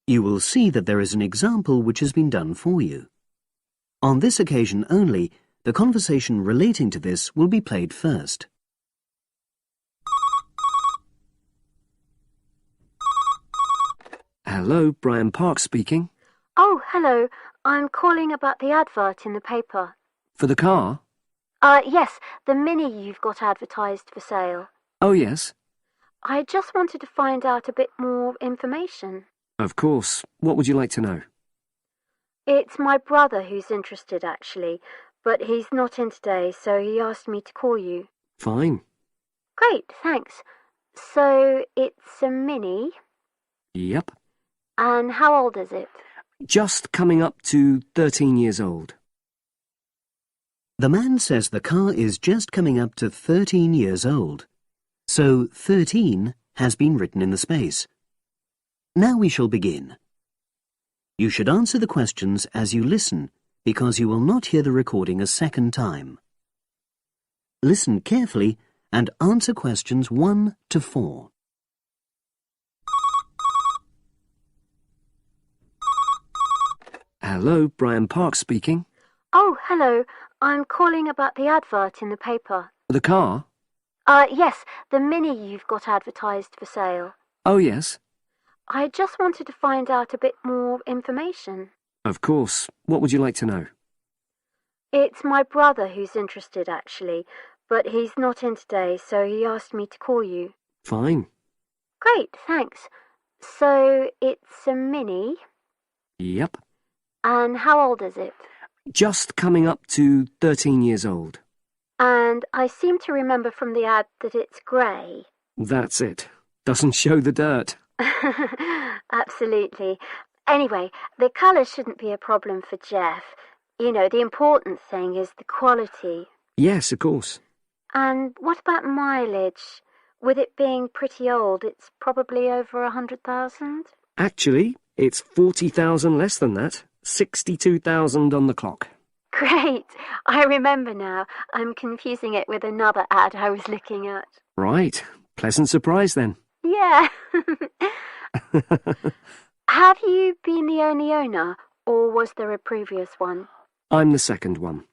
You will see that there is an example which has been done for you. On this occasion only, the conversation relating to this will be played first. Hello, Brian Park speaking. Oh, hello. I'm calling about the advert in the paper. For the car? Yes, the Mini you've got advertised for sale. Oh, yes. I just wanted to find out a bit more information. Of course. What would you like to know? It's my brother who's interested, actually, but he's not in today, so he asked me to call you. Fine. Great, thanks. So, it's a Mini? Yep. And how old is it? Just coming up to 13 years old. The man says the car is just coming up to 13 years old. So 13 has been written in the space. Now we shall begin. You should answer the questions as you listen, because you will not hear the recording a second time. Listen carefully and answer questions 1 to 4. Hello, Brian Park speaking. Oh, hello. I'm calling about the advert in the paper. The car? Yes, the Mini you've got advertised for sale. Oh, yes. I just wanted to find out a bit more information. Of course. What would you like to know? It's my brother who's interested, actually, but he's not in today, so he asked me to call you. Fine. Great, thanks. So, it's a Mini? Yep. And how old is it? Just coming up to 13 years old. And I seem to remember from the ad that it's grey. That's it. Doesn't show the dirt. Absolutely. Anyway, the colour shouldn't be a problem for Jeff. You know, the important thing is the quality. Yes, of course. And what about mileage? With it being pretty old, it's probably over 100,000? Actually, it's 40,000 less than that. 62,000 on the clock. Great! I remember now. I'm confusing it with another ad I was looking at. Right. Pleasant surprise then. Yeah. Have you been the only owner, or was there a previous one? I'm the second one.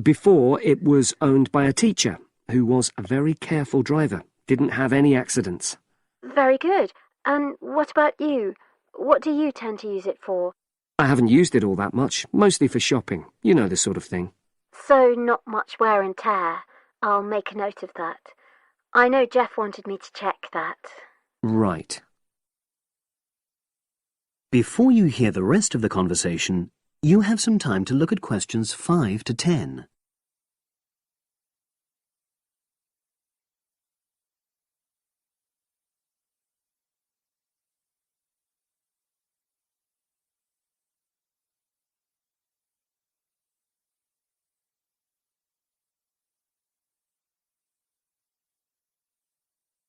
Before, it was owned by a teacher who was a very careful driver. Didn't have any accidents. Very good. And what about you? What do you tend to use it for? I haven't used it all that much, mostly for shopping. You know, the sort of thing. So not much wear and tear. I'll make a note of that. I know Jeff wanted me to check that. Right. Before you hear the rest of the conversation, you have some time to look at questions 5 to 10.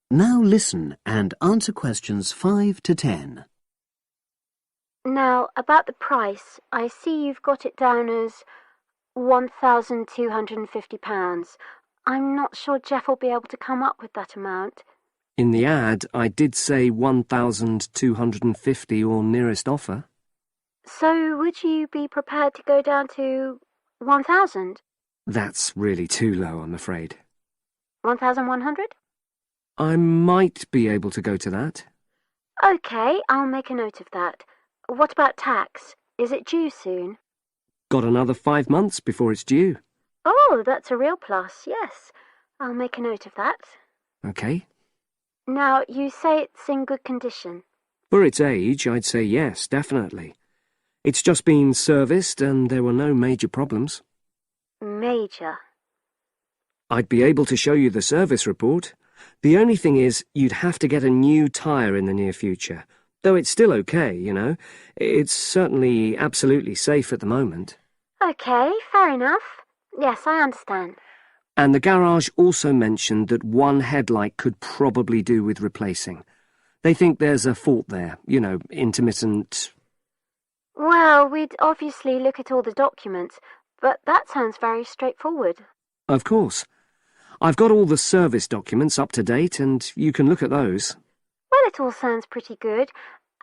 Now listen and answer questions 5 to 10. Now, about the price, I see you've got it down as £1,250. I'm not sure Jeff will be able to come up with that amount. In the ad, I did say 1,250 or nearest offer. So would you be prepared to go down to 1,000? That's really too low, I'm afraid. 1,100? I might be able to go to that. OK, I'll make a note of that. What about tax? Is it due soon? Got another 5 months before it's due. Oh, that's a real plus, yes. I'll make a note of that. OK. Now, you say it's in good condition. For its age, I'd say yes, definitely. It's just been serviced and there were no major problems. Major? I'd be able to show you the service report. The only thing is, you'd have to get a new tyre in the near future. Though it's still okay, you know. It's certainly absolutely safe at the moment. OK, fair enough. Yes, I understand. And the garage also mentioned that one headlight could probably do with replacing. They think there's a fault there, you know, intermittent... Well, we'd obviously look at all the documents, but that sounds very straightforward. Of course. I've got all the service documents up to date, and you can look at those. Well, it all sounds pretty good.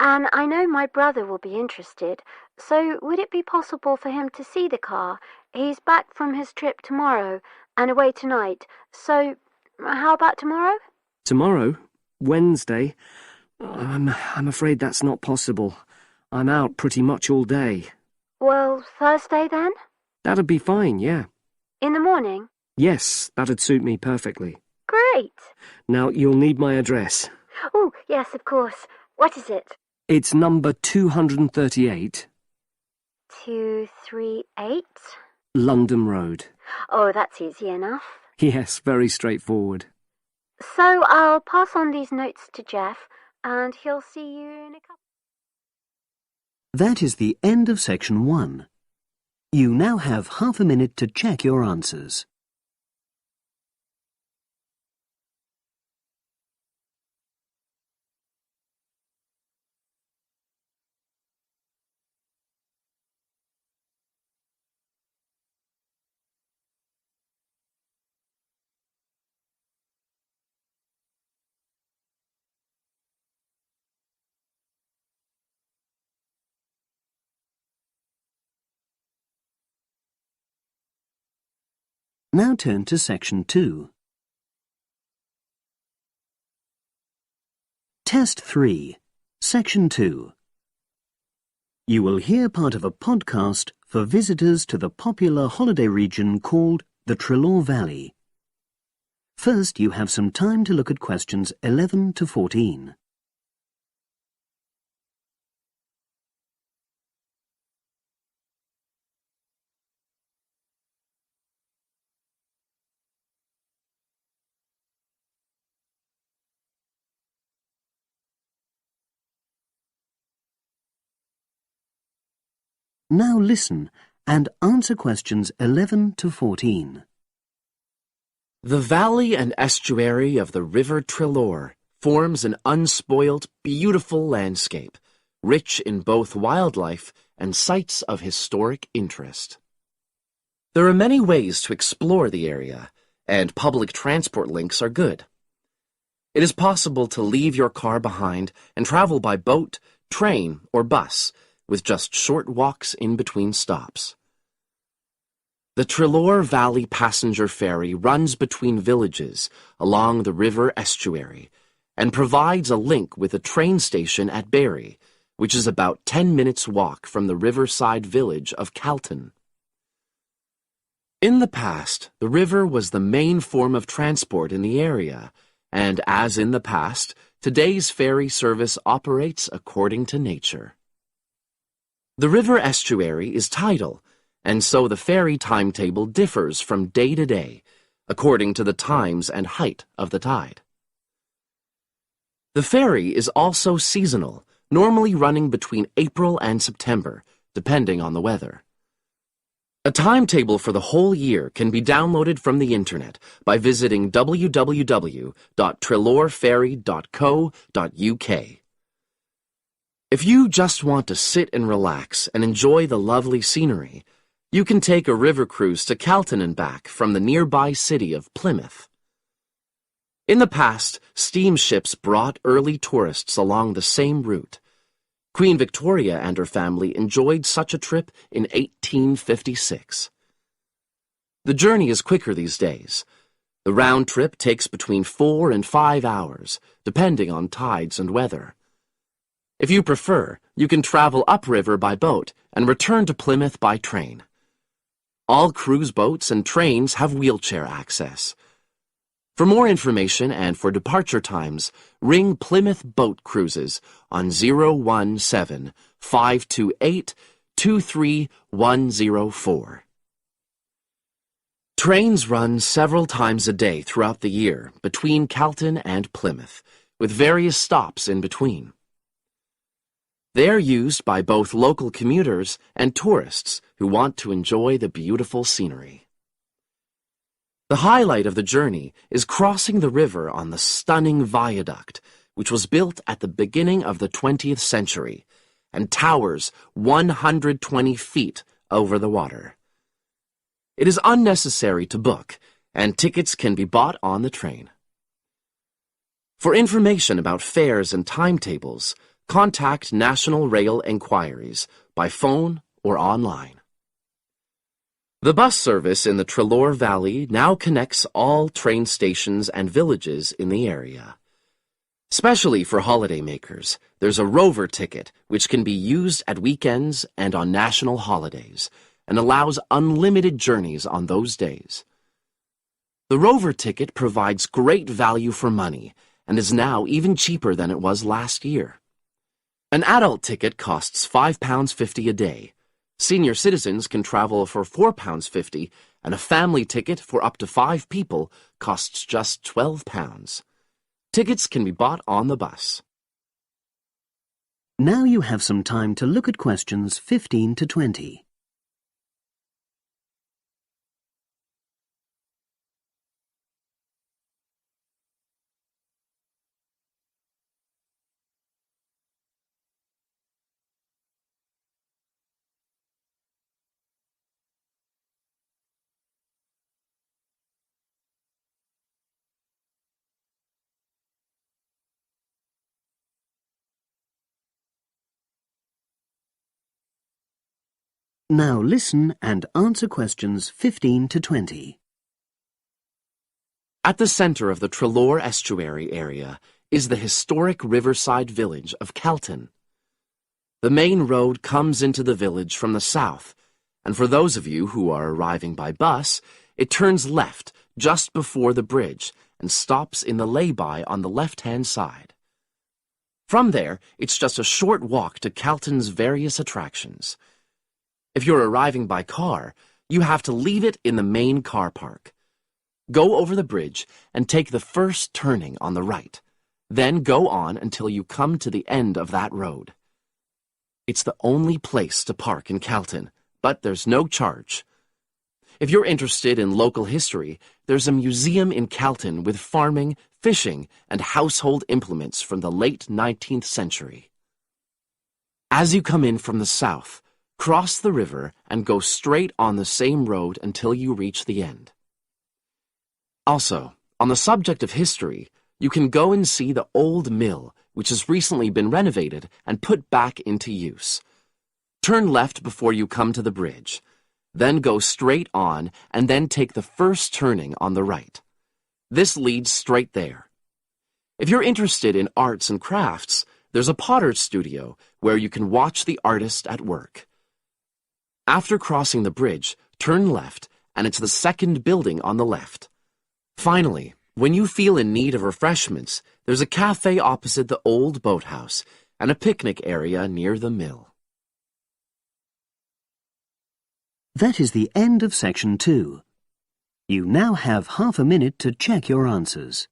And I know my brother will be interested, so would it be possible for him to see the car? He's back from his trip tomorrow and away tonight, so how about tomorrow? Tomorrow? Wednesday? I'm afraid that's not possible. I'm out pretty much all day. Well, Thursday then? That'd be fine, yeah. In the morning? Yes, that'd suit me perfectly. Great. Now, you'll need my address. Oh, yes, of course. What is it? It's number 238. 238? London Road. Oh, that's easy enough. Yes, very straightforward. So I'll pass on these notes to Jeff, and he'll see you in a couple. That is the end of section 1. You now have half a minute to check your answers. Now turn to section 2. Test 3, section 2. You will hear part of a podcast for visitors to the popular holiday region called the Treloar Valley. First, you have some time to look at questions 11 to 14. Now listen and answer questions 11 to 14. The valley and estuary of the River Treloar forms an unspoilt, beautiful landscape, rich in both wildlife and sites of historic interest. There are many ways to explore the area, and public transport links are good. It is possible to leave your car behind and travel by boat, train, or bus, with just short walks in between stops. The Treloar Valley Passenger Ferry runs between villages along the river estuary and provides a link with a train station at Barry, which is about 10 minutes' walk from the riverside village of Calton. In the past, the river was the main form of transport in the area, and as in the past, today's ferry service operates according to nature. The river estuary is tidal, and so the ferry timetable differs from day to day, according to the times and height of the tide. The ferry is also seasonal, normally running between April and September, depending on the weather. A timetable for the whole year can be downloaded from the internet by visiting www.treloarferry.co.uk. If you just want to sit and relax and enjoy the lovely scenery, you can take a river cruise to Calton and back from the nearby city of Plymouth. In the past, steamships brought early tourists along the same route. Queen Victoria and her family enjoyed such a trip in 1856. The journey is quicker these days. The round trip takes between 4 and 5 hours, depending on tides and weather. If you prefer, you can travel upriver by boat and return to Plymouth by train. All cruise boats and trains have wheelchair access. For more information and for departure times, ring Plymouth Boat Cruises on 017-528-23104. Trains run several times a day throughout the year between Calton and Plymouth, with various stops in between. They are used by both local commuters and tourists who want to enjoy the beautiful scenery. The highlight of the journey is crossing the river on the stunning viaduct, which was built at the beginning of the 20th century and towers 120 feet over the water. It is unnecessary to book, and tickets can be bought on the train. For information about fares and timetables, contact National Rail Enquiries by phone or online. The bus service in the Treloar Valley now connects all train stations and villages in the area. Especially for holidaymakers, there's a Rover ticket which can be used at weekends and on national holidays and allows unlimited journeys on those days. The Rover ticket provides great value for money and is now even cheaper than it was last year. An adult ticket costs £5.50 a day. Senior citizens can travel for £4.50, and a family ticket for up to 5 people costs just £12. Tickets can be bought on the bus. Now you have some time to look at questions 15 to 20. Now listen and answer questions 15 to 20. At the center of the Treloar estuary area is the historic riverside village of Kelton. The main road comes into the village from the south, and for those of you who are arriving by bus, it turns left just before the bridge and stops in the lay-by on the left-hand side. From there, it's just a short walk to Kelton's various attractions. If you're arriving by car, you have to leave it in the main car park. Go over the bridge and take the first turning on the right. Then go on until you come to the end of that road. It's the only place to park in Kelton, but there's no charge. If you're interested in local history, there's a museum in Kelton with farming, fishing, and household implements from the late 19th century. As you come in from the south, cross the river and go straight on the same road until you reach the end. Also, on the subject of history, you can go and see the old mill, which has recently been renovated and put back into use. Turn left before you come to the bridge, then go straight on and then take the first turning on the right. This leads straight there. If you're interested in arts and crafts, there's a potter's studio where you can watch the artist at work. After crossing the bridge, turn left, and it's the second building on the left. Finally, when you feel in need of refreshments, there's a cafe opposite the old boathouse and a picnic area near the mill. That is the end of section 2. You now have half a minute to check your answers.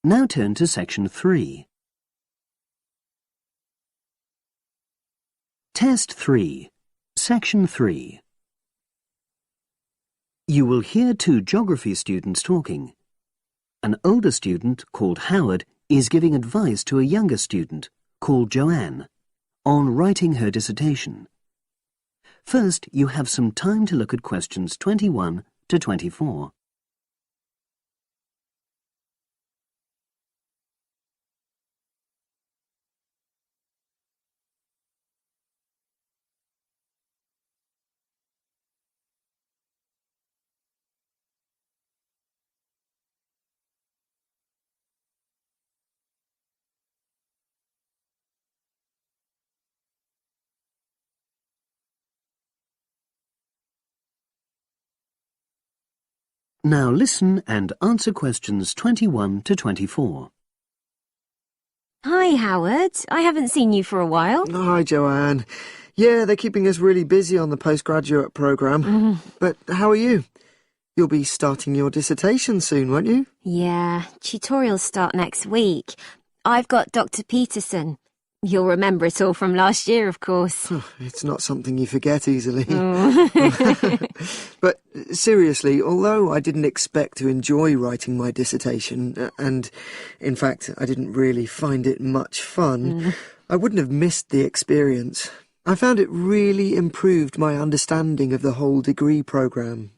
Now turn to section 3. Test 3, section 3. You will hear 2 geography students talking. An older student, called Howard, is giving advice to a younger student, called Joanne, on writing her dissertation. First, you have some time to look at questions 21 to 24. Now listen and answer questions 21 to 24. Hi, Howard. I haven't seen you for a while. Hi, Joanne. Yeah, they're keeping us really busy on the postgraduate programme. But how are you? You'll be starting your dissertation soon, won't you? Yeah, tutorials start next week. I've got Dr. Peterson. You'll remember it all from last year, of course. It's not something you forget easily. Oh. But seriously, although I didn't expect to enjoy writing my dissertation, and in fact I didn't really find it much fun, I wouldn't have missed the experience. I found it really improved my understanding of the whole degree programme,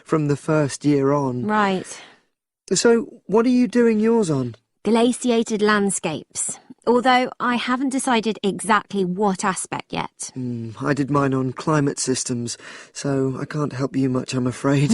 from the first year on. Right. So, what are you doing yours on? Glaciated landscapes. Although I haven't decided exactly what aspect yet. I did mine on climate systems, so I can't help you much, I'm afraid.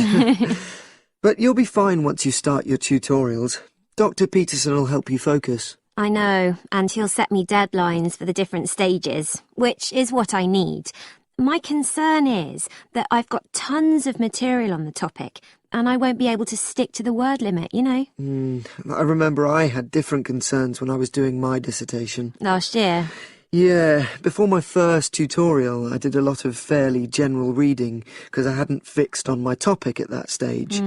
But you'll be fine once you start your tutorials. Dr. Peterson will help you focus. I know, and he'll set me deadlines for the different stages, which is what I need. My concern is that I've got tons of material on the topic, and I won't be able to stick to the word limit, I remember I had different concerns when I was doing my dissertation. Last year. Yeah, before my first tutorial, I did a lot of fairly general reading because I hadn't fixed on my topic at that stage.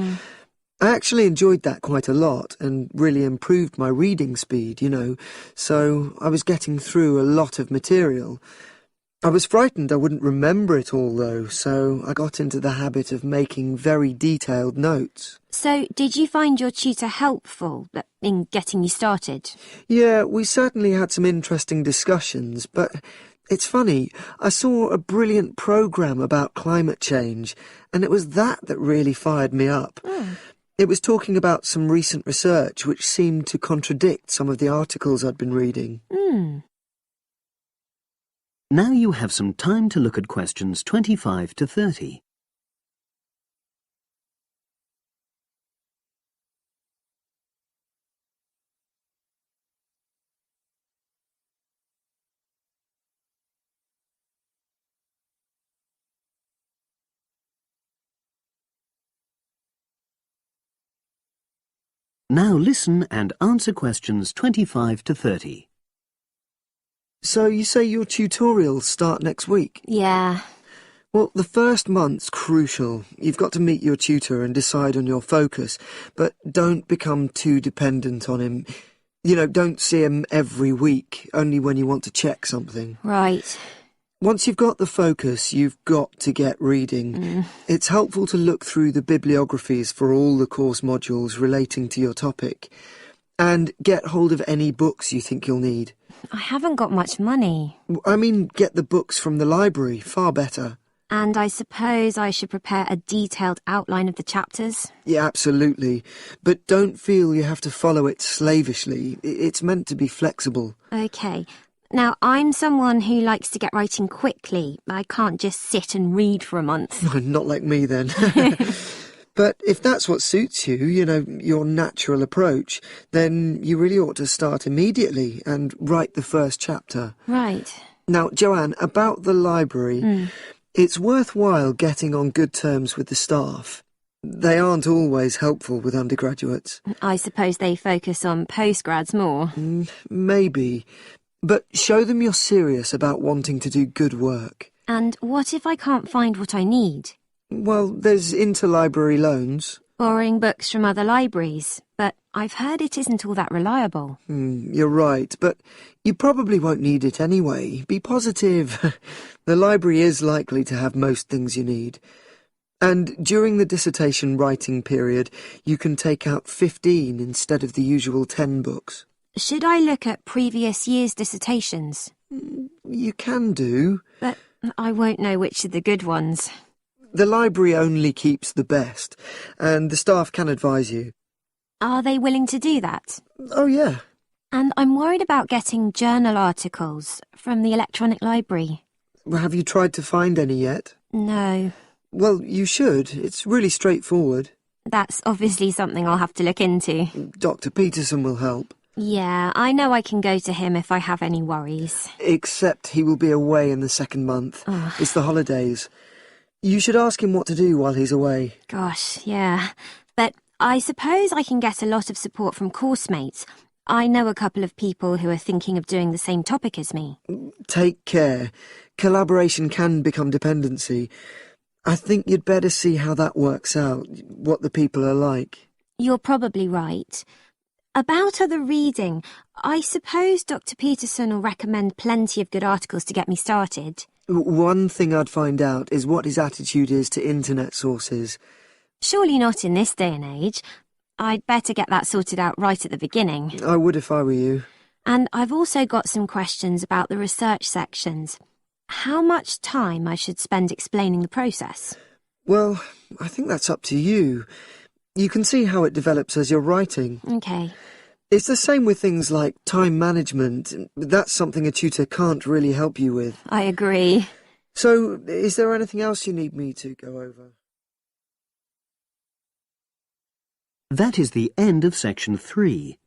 I actually enjoyed that quite a lot and really improved my reading speed, so I was getting through a lot of material. I was frightened I wouldn't remember it all, though, so I got into the habit of making very detailed notes. So, did you find your tutor helpful in getting you started? Yeah, we certainly had some interesting discussions, but it's funny, I saw a brilliant programme about climate change, and it was that really fired me up. It was talking about some recent research which seemed to contradict some of the articles I'd been reading. Now you have some time to look at questions 25 to 30. Now listen and answer questions 25 to 30. So you say your tutorials start next week? Yeah. Well, the first month's crucial. You've got to meet your tutor and decide on your focus, but don't become too dependent on him. Don't see him every week, only when you want to check something. Right. Once you've got the focus, you've got to get reading. It's helpful to look through the bibliographies for all the course modules relating to your topic, and get hold of any books you think you'll need. I haven't got much money. I mean, get the books from the library, far better. And I suppose I should prepare a detailed outline of the chapters? Yeah, absolutely. But don't feel you have to follow it slavishly. It's meant to be flexible. OK. Now, I'm someone who likes to get writing quickly. I can't just sit and read for a month. Not like me, then. But if that's what suits you, your natural approach, then you really ought to start immediately and write the first chapter. Right. Now, Joanne, about the library, it's worthwhile getting on good terms with the staff. They aren't always helpful with undergraduates. I suppose they focus on postgrads more. Maybe. But show them you're serious about wanting to do good work. And what if I can't find what I need? Well, there's interlibrary loans. Borrowing books from other libraries, but I've heard it isn't all that reliable. You're right, but you probably won't need it anyway. Be positive. The library is likely to have most things you need. And during the dissertation writing period, you can take out 15 instead of the usual 10 books. Should I look at previous year's dissertations? You can do. But I won't know which are the good ones. The library only keeps the best, and the staff can advise you. Are they willing to do that? Oh, yeah. And I'm worried about getting journal articles from the electronic library. Have you tried to find any yet? No. Well, you should. It's really straightforward. That's obviously something I'll have to look into. Dr. Peterson will help. Yeah, I know I can go to him if I have any worries. Except he will be away in the second month. It's the holidays. You should ask him what to do while he's away. Gosh, yeah. But I suppose I can get a lot of support from course mates. I know a couple of people who are thinking of doing the same topic as me. Take care. Collaboration can become dependency. I think you'd better see how that works out, what the people are like. You're probably right. About other reading, I suppose Dr. Peterson will recommend plenty of good articles to get me started. One thing I'd find out is what his attitude is to internet sources. Surely not in this day and age. I'd better get that sorted out right at the beginning. I would if I were you. And I've also got some questions about the research sections. How much time I should spend explaining the process? Well, I think that's up to you. You can see how it develops as you're writing. OK. It's the same with things like time management. That's something a tutor can't really help you with. I agree. So, is there anything else you need me to go over? That is the end of section 3.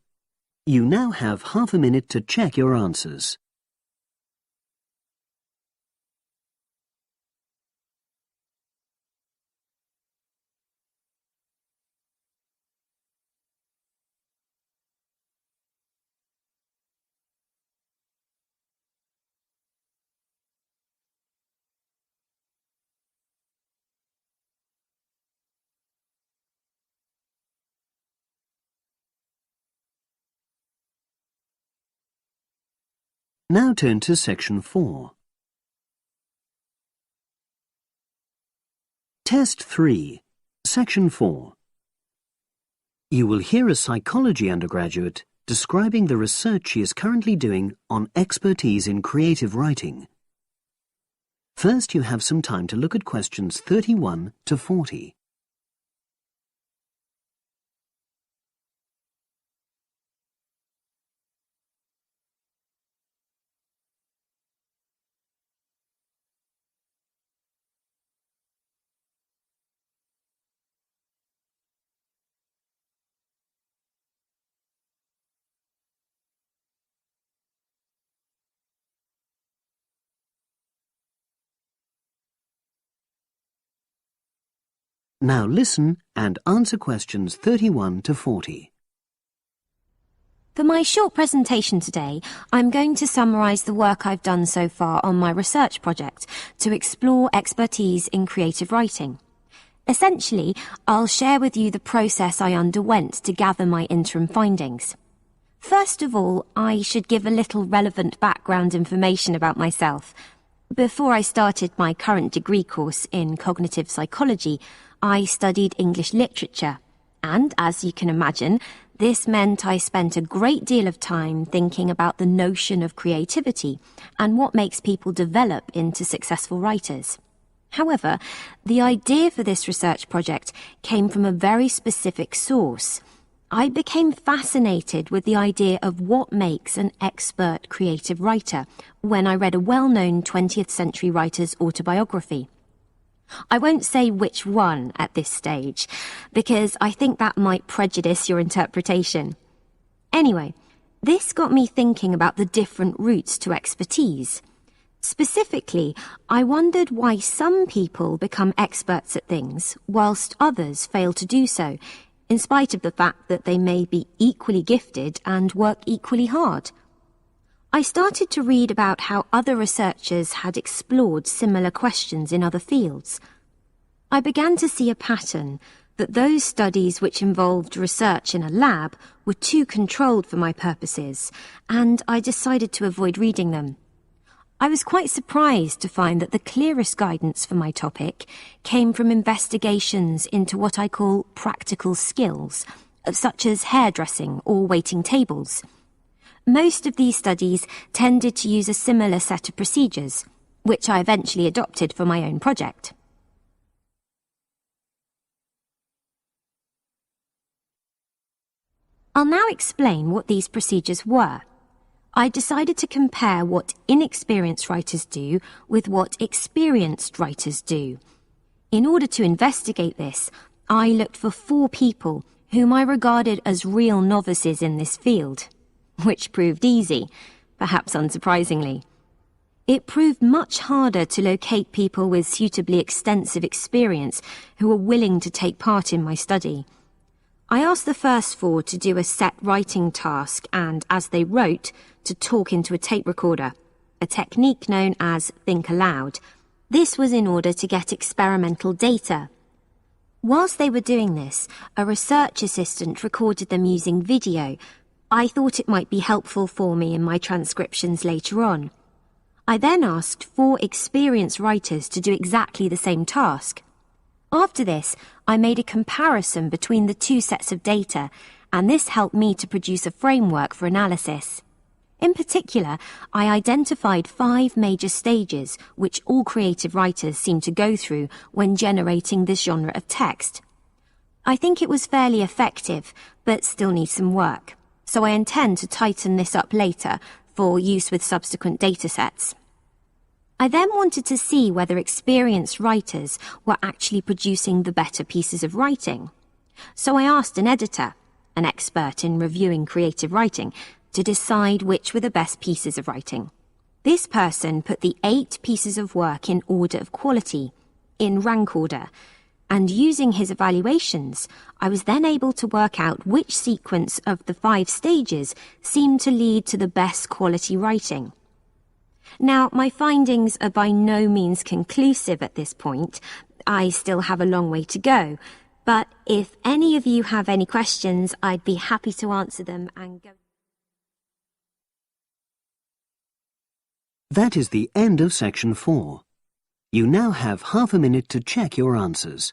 You now have half a minute to check your answers. Now turn to section 4. Test 3, section 4. You will hear a psychology undergraduate describing the research she is currently doing on expertise in creative writing. First, you have some time to look at questions 31 to 40. Now listen and answer questions 31 to 40. For my short presentation today, I'm going to summarise the work I've done so far on my research project to explore expertise in creative writing. Essentially, I'll share with you the process I underwent to gather my interim findings. First of all, I should give a little relevant background information about myself. Before I started my current degree course in cognitive psychology, I studied English literature, and as you can imagine, this meant I spent a great deal of time thinking about the notion of creativity and what makes people develop into successful writers. However, the idea for this research project came from a very specific source. I became fascinated with the idea of what makes an expert creative writer when I read a well-known 20th century writer's autobiography. I won't say which one at this stage, because I think that might prejudice your interpretation. Anyway, this got me thinking about the different routes to expertise. Specifically, I wondered why some people become experts at things, whilst others fail to do so, in spite of the fact that they may be equally gifted and work equally hard. I started to read about how other researchers had explored similar questions in other fields. I began to see a pattern that those studies which involved research in a lab were too controlled for my purposes, and I decided to avoid reading them. I was quite surprised to find that the clearest guidance for my topic came from investigations into what I call practical skills, such as hairdressing or waiting tables. Most of these studies tended to use a similar set of procedures, which I eventually adopted for my own project. I'll now explain what these procedures were. I decided to compare what inexperienced writers do with what experienced writers do. In order to investigate this, I looked for 4 people whom I regarded as real novices in this field, which proved easy, perhaps unsurprisingly. It proved much harder to locate people with suitably extensive experience who were willing to take part in my study. I asked the first 4 to do a set writing task and, as they wrote, to talk into a tape recorder, a technique known as think aloud. This was in order to get experimental data. Whilst they were doing this, a research assistant recorded them using video. I thought it might be helpful for me in my transcriptions later on. I then asked 4 experienced writers to do exactly the same task. After this, I made a comparison between the 2 sets of data, and this helped me to produce a framework for analysis. In particular, I identified 5 major stages which all creative writers seem to go through when generating this genre of text. I think it was fairly effective, but still needs some work, so I intend to tighten this up later for use with subsequent datasets. I then wanted to see whether experienced writers were actually producing the better pieces of writing. So I asked an editor, an expert in reviewing creative writing, to decide which were the best pieces of writing. This person put the 8 pieces of work in order of quality, in rank order, and using his evaluations, I was then able to work out which sequence of the 5 stages seemed to lead to the best quality writing. Now, my findings are by no means conclusive at this point. I still have a long way to go, but if any of you have any questions, I'd be happy to answer them and go. That is the end of section 4. You now have half a minute to check your answers.